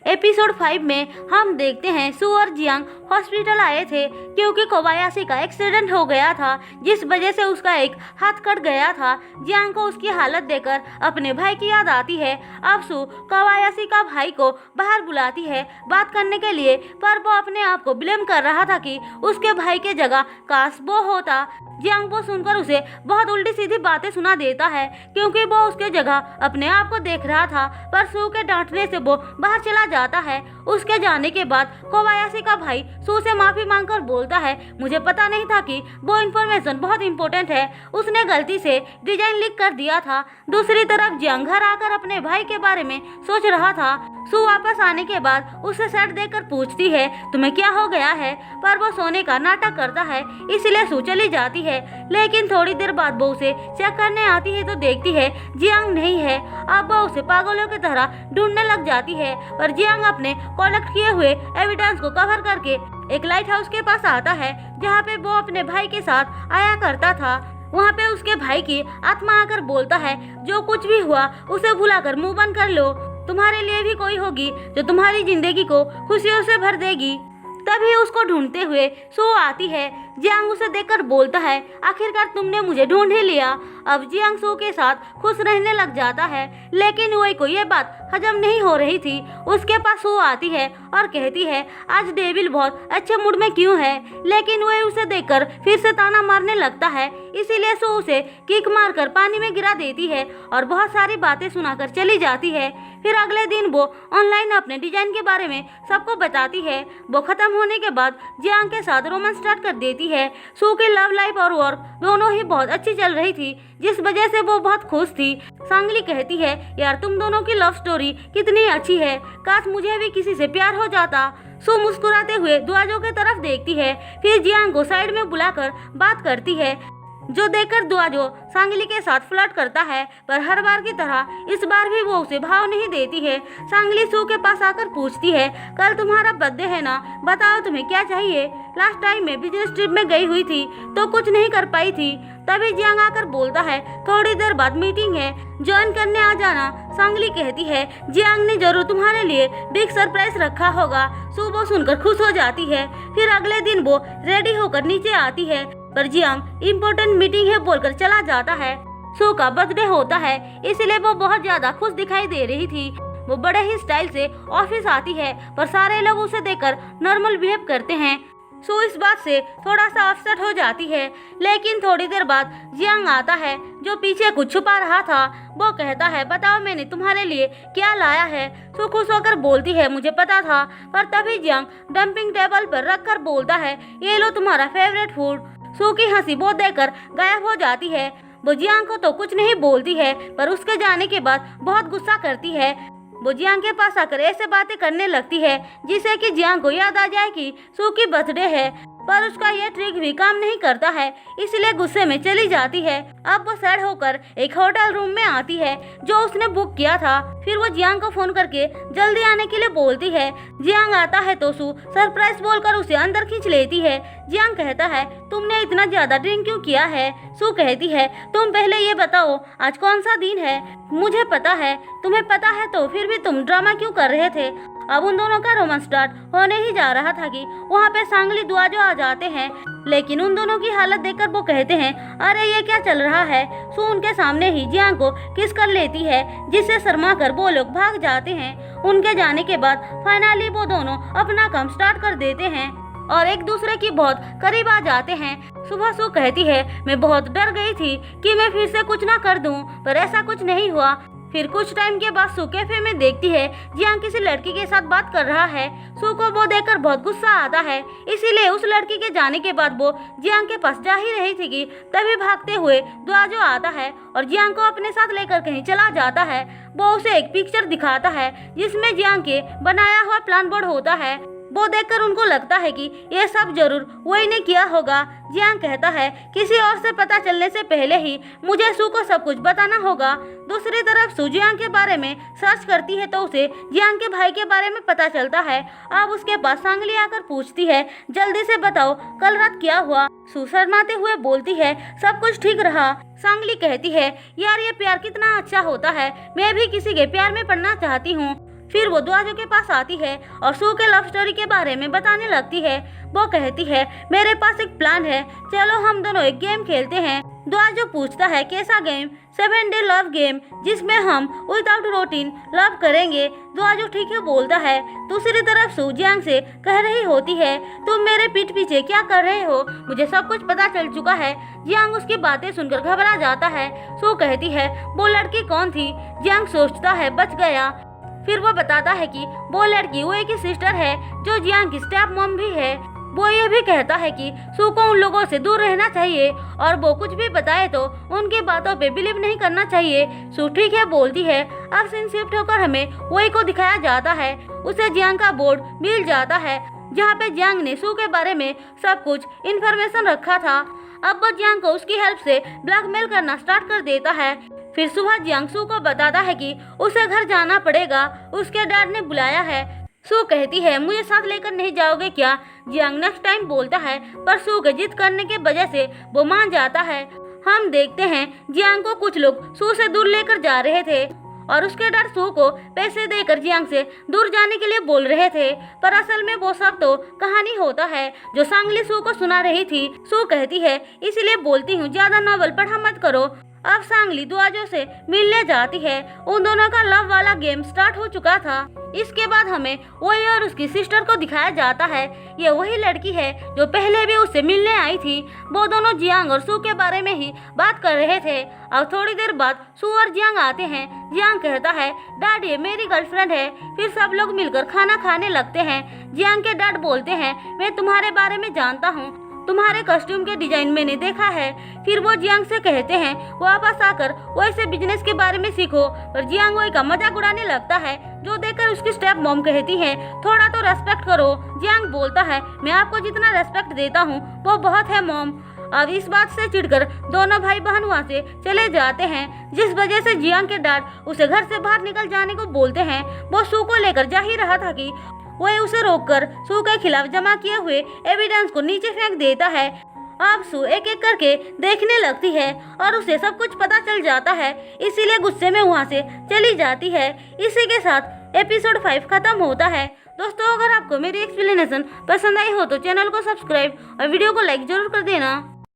Episode 5 में हम देखते हैं सू और जियांग हॉस्पिटल आए थे क्योंकि कोबायाशी का एक्सीडेंट हो गया था, जिस वजह से उसका एक हाथ कट गया था। जियांग को उसकी हालत देखकर अपने भाई की याद आती है। अब सू कोबायाशी का भाई को बाहर बुलाती है बात करने के लिए, पर वो अपने आप को ब्लेम कर रहा था कि उसके भाई के जगह काश वो होता। जियांग वो सुनकर उसे बहुत उल्टी सीधी बातें सुना देता है क्योंकि वो उसके जगह अपने आप को देख रहा था, पर सू के डांटने से वो बाहर चला जाता है। उसके जाने के बाद कोबायाशी का भाई सू से माफी मांगकर बोलता है, मुझे पता नहीं था कि वो इन्फॉर्मेशन बहुत इंपॉर्टेंट है, उसने गलती से डिजाइन लीक कर दिया था। दूसरी तरफ जियांग घर आकर अपने भाई के बारे में सोच रहा था। सू वापस आने के बाद उसे सेट देकर पूछती है, तुम्हें क्या हो गया है, पर वो सोने का नाटक करता है, इसलिए सू चली जाती है। लेकिन थोड़ी देर बाद वो उसे चेक करने आती है तो देखती है जियांग नहीं है। अब वो उसे पागलों की तरह ढूंढने लग जाती है, पर जियांग अपने कलेक्ट किए हुए एविडेंस को कवर करके एक लाइट हाउस के पास आता है जहाँ पे वो अपने भाई के साथ आया करता था। वहाँ पे उसके भाई की आत्मा आकर बोलता है, जो कुछ भी हुआ उसे भुलाकर मुंह बंद कर लो, तुम्हारे लिए भी कोई होगी जो तुम्हारी जिंदगी को खुशियों से भर देगी। तभी उसको ढूंढते हुए सू आती है। जियांग उसे देखकर बोलता है, आखिरकार तुमने मुझे ढूंढ ही लिया। अब जियांग सू के साथ खुश रहने लग जाता है, लेकिन वही को ये बात हजम नहीं हो रही थी। उसके पास सू आती है और कहती है, आज डेविल बहुत अच्छे मूड में क्यों है, लेकिन वही उसे देखकर फिर से ताना मारने लगता है। इसीलिए सू उसे किक मारकर पानी में गिरा देती है और बहुत सारी बातें सुनाकर चली जाती है। फिर अगले दिन वो ऑनलाइन अपने डिजाइन के बारे में सबको बताती है। वो खत्म होने के बाद जियांग के साथ रोमांस स्टार्ट कर देती है। सू की लव लाइफ और वर्क दोनों ही बहुत अच्छी चल रही थी, जिस वजह से वो बहुत खुश थी। सांगली कहती है, यार तुम दोनों की लव स्टोरी कितनी अच्छी है, काश मुझे भी किसी से प्यार हो जाता। सू मुस्कुराते हुए दुआजो की तरफ देखती है, फिर जियांग को साइड में बुलाकर बात करती है, जो देखकर दुआजो सांगली के साथ फ्लर्ट करता है, पर हर बार की तरह इस बार भी वो उसे भाव नहीं देती है। सांगली सू के पास आकर पूछती है, कल तुम्हारा बर्थडे है ना, बताओ तुम्हें क्या चाहिए। लास्ट टाइम मैं बिजनेस ट्रिप में गई हुई थी तो कुछ नहीं कर पाई थी। तभी जियांग आकर बोलता है, थोड़ी देर बाद मीटिंग है, ज्वाइन करने आ जाना। सांगली कहती है, जियांग ने जरूर तुम्हारे लिए बिग सरप्राइज रखा होगा। सू वो सुनकर खुश हो जाती है। फिर अगले दिन वो रेडी होकर नीचे आती है, पर जियांग इम्पोर्टेंट मीटिंग है बोलकर चला जाता है। सू का बर्थडे होता है, इसलिए वो बहुत ज्यादा खुश दिखाई दे रही थी। वो बड़े ही स्टाइल से ऑफिस आती है, पर सारे लोग उसे देखकर नॉर्मल बिहेव करते हैं। सू इस बात से थोड़ा सा अपसेट हो जाती है, लेकिन थोड़ी देर बाद जियांग आता है जो पीछे कुछ छुपा रहा था। वो कहता है, बताओ मैंने तुम्हारे लिए क्या लाया है। सू खुश होकर बोलती है, मुझे पता था, पर तभी जियांग डंपिंग टेबल पर रखकर बोलता है, ये लो तुम्हारा फेवरेट फूड। सू की हंसी वो देखकर गायब हो जाती है। वो जियांग को तो कुछ नहीं बोलती है, पर उसके जाने के बाद बहुत गुस्सा करती है। वो जियांग के पास आकर ऐसे बातें करने लगती है जिससे कि जियांग को याद आ जाए कि सू की बर्थडे है, पर उसका यह ट्रिक भी काम नहीं करता है, इसलिए गुस्से में चली जाती है। अब वो सैड होकर एक होटल रूम में आती है जो उसने बुक किया था। फिर वो जियांग को फोन करके जल्दी आने के लिए बोलती है। जियांग आता है तो सू सरप्राइज बोलकर उसे अंदर खींच लेती है। जियांग कहता है, तुमने इतना ज्यादा ड्रिंक क्यों किया है। सू कहती है, तुम पहले ये बताओ आज कौन सा दिन है। मुझे पता है, तुम्हें पता है तो फिर भी तुम ड्रामा क्यों कर रहे थे। अब उन दोनों का रोमांस स्टार्ट होने ही जा रहा था कि वहाँ पे सांगली दुआजो आ जाते हैं, लेकिन उन दोनों की हालत देखकर वो कहते हैं, अरे ये क्या चल रहा है। सू उनके सामने ही जियांग को किस कर लेती है, जिससे शर्मा कर वो लोग भाग जाते हैं। उनके जाने के बाद फाइनली वो दोनों अपना काम स्टार्ट कर देते हैं और एक दूसरे की बहुत करीब आ जाते हैं। सुबह सू कहती है, मैं बहुत डर गई थी कि मैं फिर से कुछ ना कर दूं, पर ऐसा कुछ नहीं हुआ। फिर कुछ टाइम के बाद सू कैफे में देखती है जियांग किसी लड़की के साथ बात कर रहा है। सू को वो देखकर बहुत गुस्सा आता है, इसीलिए उस लड़की के जाने के बाद वो जियांग के पास जा ही रही थी कि तभी भागते हुए दुआजो आता है और जियांग को अपने साथ लेकर कहीं चला जाता है। वो उसे एक पिक्चर दिखाता है जिसमें जियांग के बनाया हुआ प्लान बोर्ड होता है। वो देखकर उनको लगता है कि ये सब जरूर वही ने किया होगा। जियांग कहता है, किसी और से पता चलने से पहले ही मुझे सू को सब कुछ बताना होगा। दूसरी तरफ सू जियांग के बारे में सर्च करती है तो उसे जियांग के भाई के बारे में पता चलता है। अब उसके पास सांगली आकर पूछती है, जल्दी से बताओ कल रात क्या हुआ। सू शर्माते हुए बोलती है, सब कुछ ठीक रहा। सांगली कहती है, यार ये प्यार कितना अच्छा होता है, मैं भी किसी के प्यार में पड़ना चाहती हूँ। फिर वो दुआजो के पास आती है और सू के लव स्टोरी के बारे में बताने लगती है। वो कहती है मेरे पास एक प्लान है, चलो हम दोनों एक गेम खेलते हैं। दुआजो पूछता है कैसा गेम? 7 डे लव गेम, जिसमें हम विदाउट रूटीन लव करेंगे। दुआजो ठीक है बोलता है। दूसरी तरफ सू जियांग से कह रही होती है तुम मेरे पीठ पीछे क्या कर रहे हो, मुझे सब कुछ पता चल चुका है। जियांग उसकी बातें सुनकर घबरा जाता है। सू कहती है वो लड़की कौन थी? जियांग सोचता है बच गया। फिर वो बताता है कि वो लड़की वो एक सिस्टर है जो जियांग की स्टेप मॉम भी है। वो ये भी कहता है कि सू को उन लोगों से दूर रहना चाहिए और वो कुछ भी बताए तो उनकी बातों पे बिलीव नहीं करना चाहिए। सू ठीक है बोलती है। अब सीन शिफ्ट होकर हमें वही को दिखाया जाता है। उसे जियांग का बोर्ड मिल जाता है जहाँ पे जियांग ने सू के बारे में सब कुछ इन्फॉर्मेशन रखा था। अब वो जियांग को उसकी हेल्प से ब्लैकमेल करना स्टार्ट कर देता है। फिर सुबह जियांग सू को बताता है कि उसे घर जाना पड़ेगा, उसके डैड ने बुलाया है। सू कहती है मुझे साथ लेकर नहीं जाओगे क्या? जियांग नेक्स्ट टाइम बोलता है पर सू के जिद करने के वजह से वो मान जाता है। हम देखते हैं जियांग को कुछ लोग सू से दूर लेकर जा रहे थे और उसके डैड सू को पैसे देकर जियांग से दूर जाने के लिए बोल रहे थे, पर असल में वो सब तो कहानी होता है जो सांगली सू को सुना रही थी। सू कहती है इसलिए बोलती हूँ ज्यादा नॉवल पढ़ा मत करो। अब सांगली दुआजो से मिलने जाती है। उन दोनों का लव वाला गेम स्टार्ट हो चुका था। इसके बाद हमें वही और उसकी सिस्टर को दिखाया जाता है। ये वही लड़की है जो पहले भी उससे मिलने आई थी। वो दोनों जियांग और सू के बारे में ही बात कर रहे थे। अब थोड़ी देर बाद सू और जियांग आते हैं। जियांग कहता है डैड ये मेरी गर्लफ्रेंड है। फिर सब लोग मिलकर खाना खाने लगते हैं। जियांग के डैड बोलते हैं मैं तुम्हारे बारे में जानता हूँ, तुम्हारे कॉस्ट्यूम के डिजाइन मैंने देखा है। फिर वो जियांग से कहते हैं वापस आकर वैसे बिजनेस के बारे में सीखो, पर जियांग वही का मजाक उड़ाने लगता है जो देखकर उसकी स्टेप मॉम कहती है थोड़ा तो रेस्पेक्ट करो। जियांग बोलता है मैं आपको जितना रेस्पेक्ट देता हूँ वो बहुत है मॉम। अब इस बात से चिढ़कर दोनों भाई बहन वहाँ से चले जाते हैं, जिस वजह से जियांग के डैड उसे घर से बाहर निकल जाने को बोलते हैं। वो सू को लेकर जा ही रहा था कि वह उसे रोककर सू के खिलाफ जमा किए हुए एविडेंस को नीचे फेंक देता है। अब सू एक एक करके देखने लगती है और उसे सब कुछ पता चल जाता है, इसीलिए गुस्से में वहाँ से चली जाती है। इसी के साथ एपिसोड 5 खत्म होता है। दोस्तों अगर आपको मेरी एक्सप्लेनेशन पसंद आई हो तो चैनल को सब्सक्राइब और वीडियो को लाइक जरूर कर देना।